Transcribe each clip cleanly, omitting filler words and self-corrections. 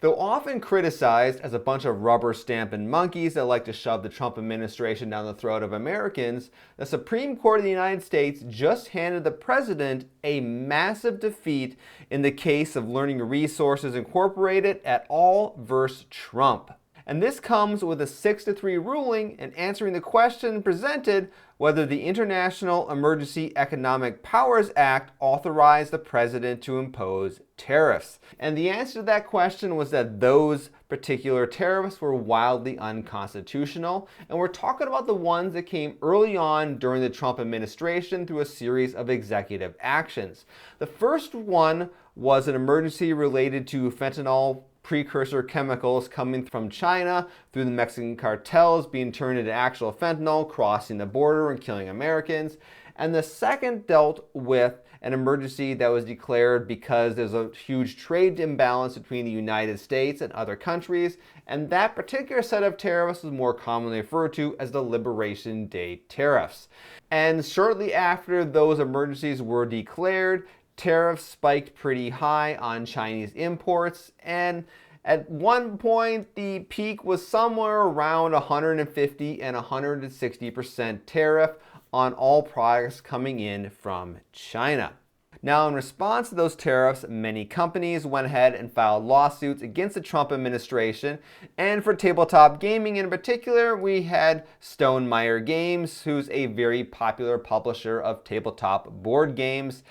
Though often criticized as a bunch of rubber-stamping monkeys that like to shove the Trump administration down the throat of Americans, the Supreme Court of the United States just handed the president a massive defeat in the case of Learning Resources Incorporated et al. Versus Trump. And this comes with a 6-3 ruling in answering the question presented whether the International Emergency Economic Powers Act authorized the president to impose tariffs. And the answer to that question was that those particular tariffs were wildly unconstitutional. And we're talking about the ones that came early on during the Trump administration through a series of executive actions. The first one was an emergency related to fentanyl precursor chemicals coming from China through the Mexican cartels being turned into actual fentanyl, crossing the border and killing Americans. And the second dealt with an emergency that was declared because there's a huge trade imbalance between the United States and other countries, and that particular set of tariffs is more commonly referred to as the Liberation Day Tariffs. And shortly after those emergencies were declared, tariffs spiked pretty high on Chinese imports, and at one point the peak was somewhere around 150 and 160% tariff on all products coming in from China. Now, in response to those tariffs, many companies went ahead and filed lawsuits against the Trump administration. And for tabletop gaming in particular, we had Stegmaier Games, who's a very popular publisher of tabletop board games.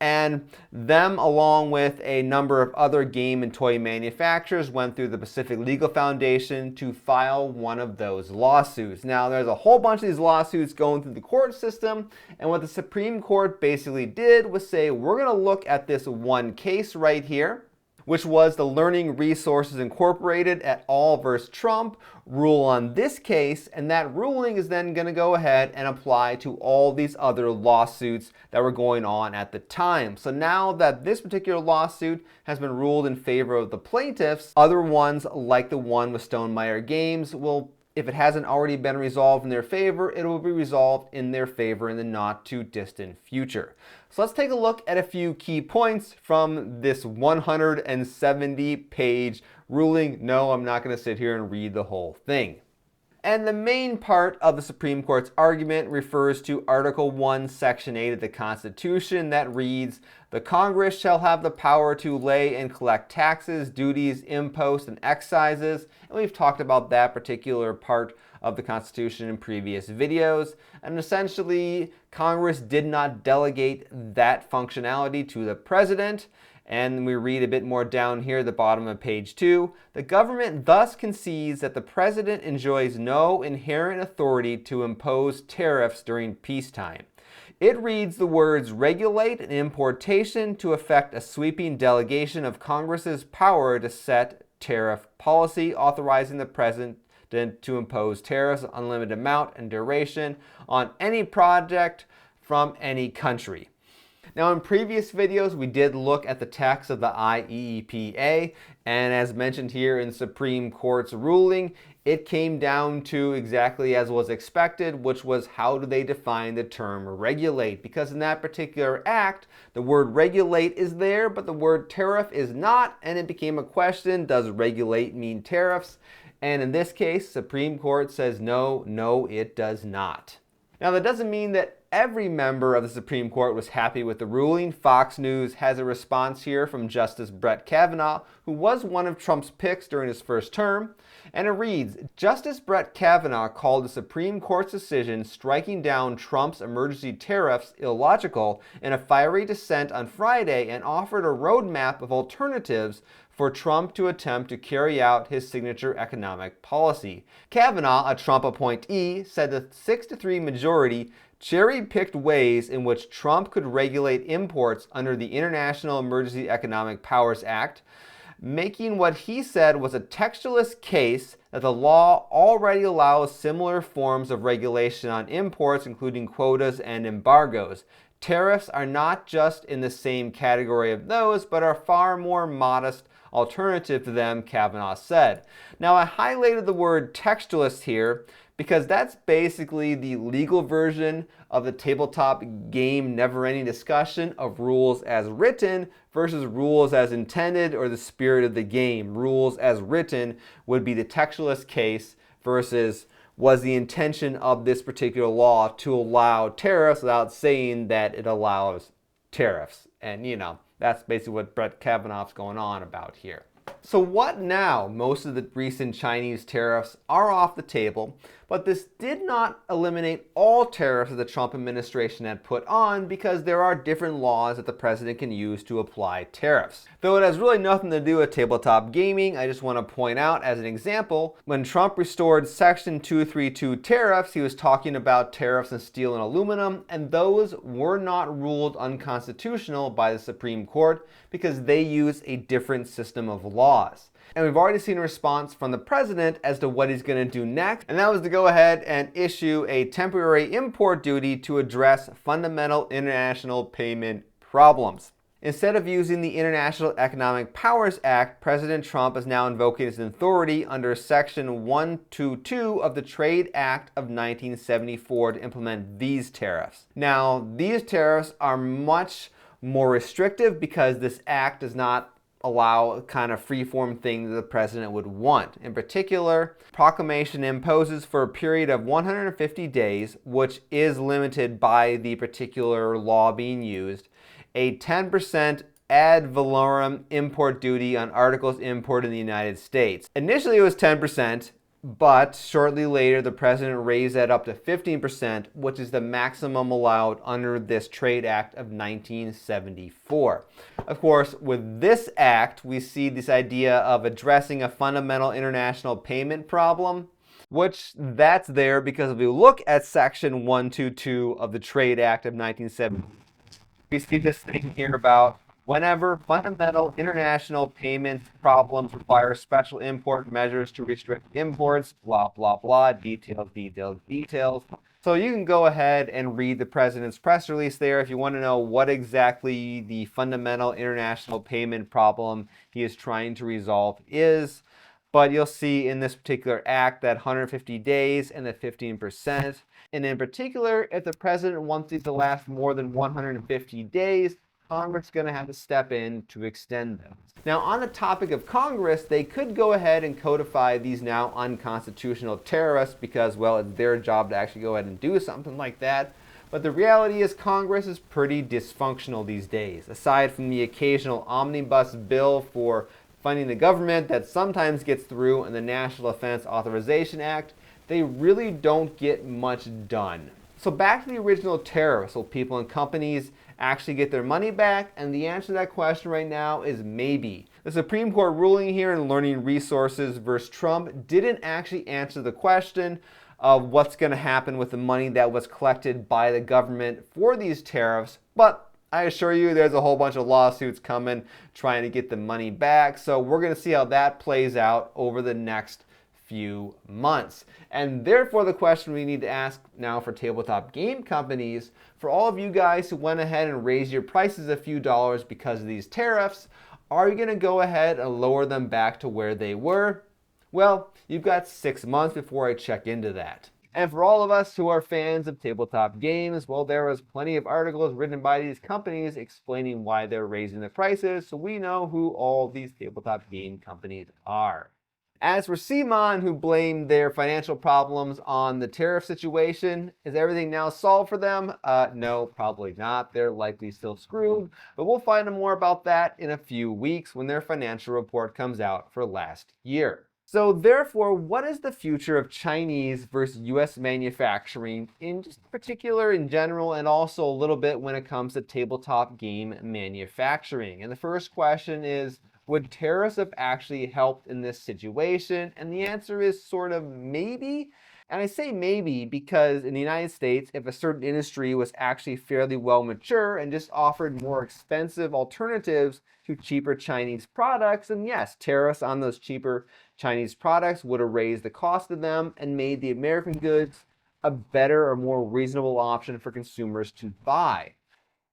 And them, along with a number of other game and toy manufacturers, went through the Pacific Legal Foundation to file one of those lawsuits. Now, there's a whole bunch of these lawsuits going through the court system, and what the Supreme Court basically did was say, we're going to look at this one case right here, which was the Learning Resources Incorporated et al. Versus Trump, rule on this case, and that ruling is then going to go ahead and apply to all these other lawsuits that were going on at the time. So now that this particular lawsuit has been ruled in favor of the plaintiffs, other ones like the one with Stegmaier Games will, if it hasn't already been resolved in their favor, it will be resolved in their favor in the not too distant future. So let's take a look at a few key points from this 170-page ruling. No, I'm not going to sit here and read the whole thing. And the main part of the Supreme Court's argument refers to Article 1, Section 8 of the Constitution that reads, "The Congress shall have the power to lay and collect taxes, duties, imposts, and excises." And we've talked about that particular part of the Constitution in previous videos. And essentially, Congress did not delegate that functionality to the president. And we read a bit more down here at the bottom of page 2. "The government thus concedes that the president enjoys no inherent authority to impose tariffs during peacetime." It reads the words "regulate an importation to effect a sweeping delegation of Congress's power to set tariff policy, authorizing the president to impose tariffs of unlimited amount and duration on any project from any country." Now, in previous videos, we did look at the text of the IEEPA, and as mentioned here in Supreme Court's ruling, it came down to exactly as was expected, which was how do they define the term regulate? Because in that particular act, the word regulate is there, but the word tariff is not, and it became a question, does regulate mean tariffs? And in this case, Supreme Court says no, it does not. Now, that doesn't mean that every member of the Supreme Court was happy with the ruling. Fox News has a response here from Justice Brett Kavanaugh, who was one of Trump's picks during his first term. And it reads, "Justice Brett Kavanaugh called the Supreme Court's decision striking down Trump's emergency tariffs illogical in a fiery dissent on Friday and offered a roadmap of alternatives for Trump to attempt to carry out his signature economic policy." Kavanaugh, a Trump appointee, said the 6-3 majority cherry-picked ways in which Trump could regulate imports under the International Emergency Economic Powers Act, making what he said was a textualist case that the law already allows similar forms of regulation on imports, including quotas and embargoes. Tariffs are not just in the same category of those, but are far more modest alternative to them, Kavanaugh said. Now, I highlighted the word textualist here because that's basically the legal version of the tabletop game never-ending discussion of rules as written versus rules as intended, or the spirit of the game. Rules as written would be the textualist case versus was the intention of this particular law to allow tariffs without saying that it allows tariffs. And that's basically what Brett Kavanaugh's going on about here. So what now? Most of the recent Chinese tariffs are off the table, but this did not eliminate all tariffs that the Trump administration had put on, because there are different laws that the president can use to apply tariffs. Though it has really nothing to do with tabletop gaming, I just want to point out as an example, when Trump restored Section 232 tariffs, he was talking about tariffs on steel and aluminum, and those were not ruled unconstitutional by the Supreme Court because they use a different system of laws. And we've already seen a response from the president as to what he's going to do next, and that was to go ahead and issue a temporary import duty to address fundamental international payment problems. Instead of using the International Economic Powers Act, President Trump is now invoking his authority under Section 122 of the Trade Act of 1974 to implement these tariffs. Now, these tariffs are much more restrictive because this act does not allow kind of free-form things that the president would want. In particular, proclamation imposes for a period of 150 days, which is limited by the particular law being used, a 10% ad valorem import duty on articles imported in the United States. Initially it was 10%, but shortly later the president raised that up to 15%, which is the maximum allowed under this Trade Act of 1974. Of course, with this act, we see this idea of addressing a fundamental international payment problem, which that's there because if we look at Section 122 of the Trade Act of 1970, we see this thing here about whenever fundamental international payment problems require special import measures to restrict imports, blah, blah, blah, details, details, details. So you can go ahead and read the president's press release there if you want to know what exactly the fundamental international payment problem he is trying to resolve is. But you'll see in this particular act that 150 days and the 15%. And in particular, if the president wants these to last more than 150 days, Congress is going to have to step in to extend them. Now, on the topic of Congress, they could go ahead and codify these now unconstitutional tariffs because, well, it's their job to actually go ahead and do something like that. But the reality is Congress is pretty dysfunctional these days. Aside from the occasional omnibus bill for funding the government that sometimes gets through in the National Defense Authorization Act, they really don't get much done. So back to the original tariffs. Will people and companies actually get their money back? And the answer to that question right now is maybe. The Supreme Court ruling here in Learning Resources versus Trump didn't actually answer the question of what's going to happen with the money that was collected by the government for these tariffs, but I assure you there's a whole bunch of lawsuits coming trying to get the money back. So we're going to see how that plays out over the next few months. And therefore the question we need to ask now for tabletop game companies, for all of you guys who went ahead and raised your prices a few dollars because of these tariffs, are you going to go ahead and lower them back to where they were? Well, you've got 6 months before I check into that. And for all of us who are fans of tabletop games, well, there was plenty of articles written by these companies explaining why they're raising the prices, so we know who all these tabletop game companies are. As for CMON, who blamed their financial problems on the tariff situation, is everything now solved for them? No, probably not. They're likely still screwed, but we'll find out more about that in a few weeks when their financial report comes out for last year. So therefore, what is the future of Chinese versus US manufacturing in just particular in general, and also a little bit when it comes to tabletop game manufacturing? And the first question is, would tariffs have actually helped in this situation? And the answer is sort of maybe. And I say maybe because in the United States, if a certain industry was actually fairly well mature and just offered more expensive alternatives to cheaper Chinese products, then yes, tariffs on those cheaper Chinese products would have raised the cost of them and made the American goods a better or more reasonable option for consumers to buy.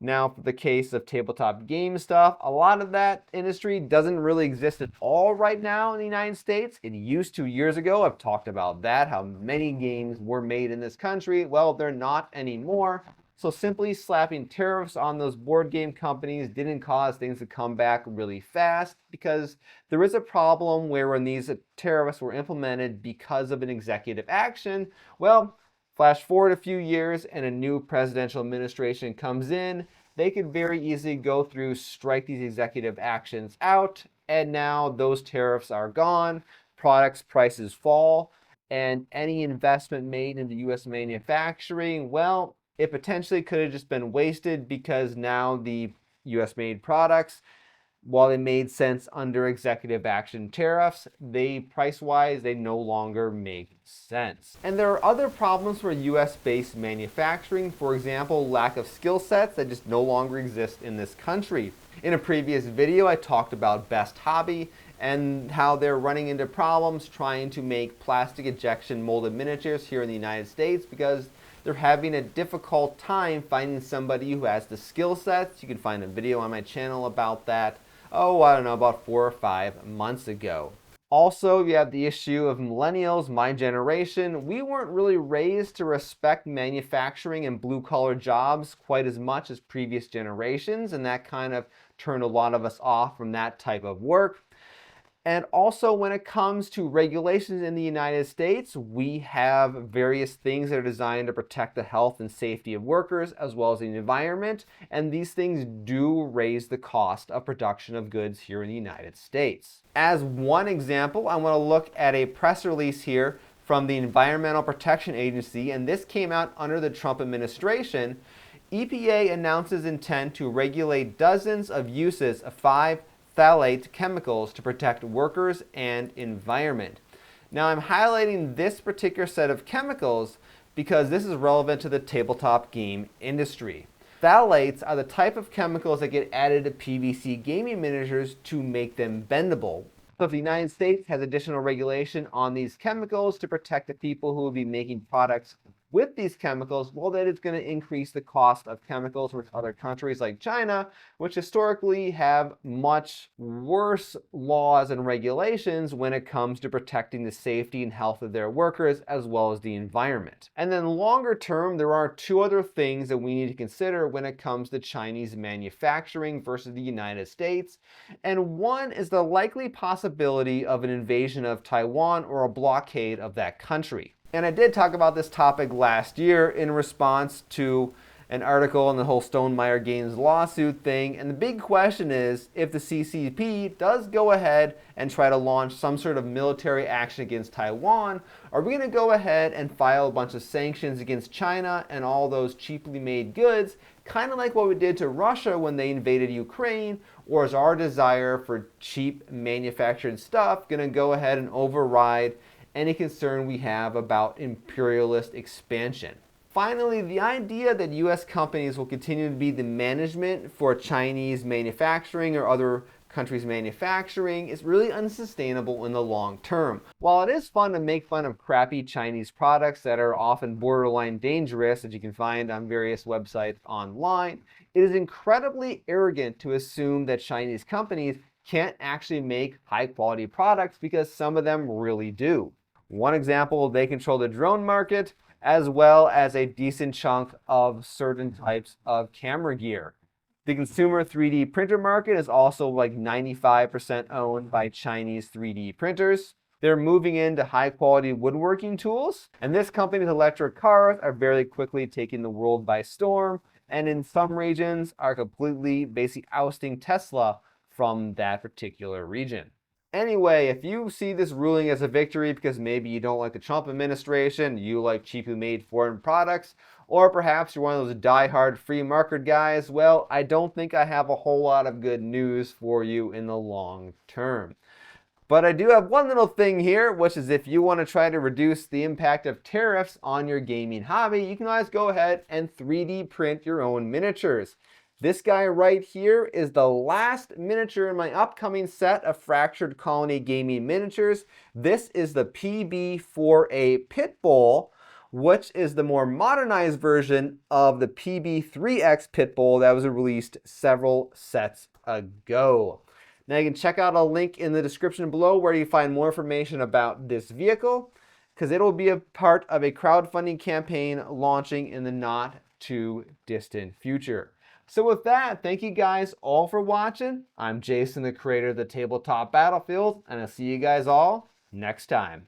Now, for the case of tabletop game stuff, a lot of that industry doesn't really exist at all right now in the United States. It used to years ago. I've talked about that, how many games were made in this country. Well, they're not anymore. So simply slapping tariffs on those board game companies didn't cause things to come back really fast, because there is a problem where when these tariffs were implemented because of an executive action, well, flash forward a few years and a new presidential administration comes in, they could very easily go through, strike these executive actions out, and now those tariffs are gone, products prices fall, and any investment made into US manufacturing, well, it potentially could have just been wasted, because now the US made products, while they made sense under executive action tariffs, they price-wise, they no longer make sense. And there are other problems for US-based manufacturing. For example, lack of skill sets that just no longer exist in this country. In a previous video, I talked about Best Hobby and how they're running into problems trying to make plastic injection molded miniatures here in the United States, because they're having a difficult time finding somebody who has the skill sets. You can find a video on my channel about that. Oh, I don't know, about 4 or 5 months ago. Also, you have the issue of millennials, my generation. We weren't really raised to respect manufacturing and blue-collar jobs quite as much as previous generations, and that kind of turned a lot of us off from that type of work. And also, when it comes to regulations in the United States, we have various things that are designed to protect the health and safety of workers as well as the environment. And these things do raise the cost of production of goods here in the United States. As one example, I want to look at a press release here from the Environmental Protection Agency, and this came out under the Trump administration. EPA announces intent to regulate dozens of uses of 5 phthalate chemicals to protect workers and environment. Now, I'm highlighting this particular set of chemicals because this is relevant to the tabletop game industry. Phthalates are the type of chemicals that get added to PVC gaming miniatures to make them bendable. So if the United States has additional regulation on these chemicals to protect the people who will be making products with these chemicals, well, that is going to increase the cost of chemicals with other countries like China, which historically have much worse laws and regulations when it comes to protecting the safety and health of their workers as well as the environment. And then longer term, there are 2 other things that we need to consider when it comes to Chinese manufacturing versus the United States. And one is the likely possibility of an invasion of Taiwan or a blockade of that country. And I did talk about this topic last year in response to an article on the whole Stegmaier Games lawsuit thing. And the big question is, if the CCP does go ahead and try to launch some sort of military action against Taiwan, are we going to go ahead and file a bunch of sanctions against China and all those cheaply made goods, kind of like what we did to Russia when they invaded Ukraine? Or is our desire for cheap manufactured stuff going to go ahead and override any concern we have about imperialist expansion? Finally, the idea that US companies will continue to be the management for Chinese manufacturing or other countries' manufacturing is really unsustainable in the long term. While it is fun to make fun of crappy Chinese products that are often borderline dangerous, as you can find on various websites online, it is incredibly arrogant to assume that Chinese companies can't actually make high-quality products, because some of them really do. One example, they control the drone market as well as a decent chunk of certain types of camera gear. The consumer 3D printer market is also like 95% owned by Chinese 3D printers. They're moving into high-quality woodworking tools, and this company's electric cars are very quickly taking the world by storm, and in some regions are completely basically ousting Tesla from that particular region. Anyway, if you see this ruling as a victory because maybe you don't like the Trump administration, you like cheaply made foreign products, or perhaps you're one of those die-hard free market guys, well, I don't think I have a whole lot of good news for you in the long term. But I do have one little thing here, which is if you want to try to reduce the impact of tariffs on your gaming hobby, you can always go ahead and 3D print your own miniatures. This guy right here is the last miniature in my upcoming set of Fractured Colony gaming miniatures. This is the PB for a pit bull, which is the more modernized version of the PB3X pit bull that was released several sets ago. Now you can check out a link in the description below where you find more information about this vehicle, because it'll be a part of a crowdfunding campaign launching in the not too distant future. So with that, thank you guys all for watching. I'm Jason, the creator of the Tabletop Battlefield, and I'll see you guys all next time.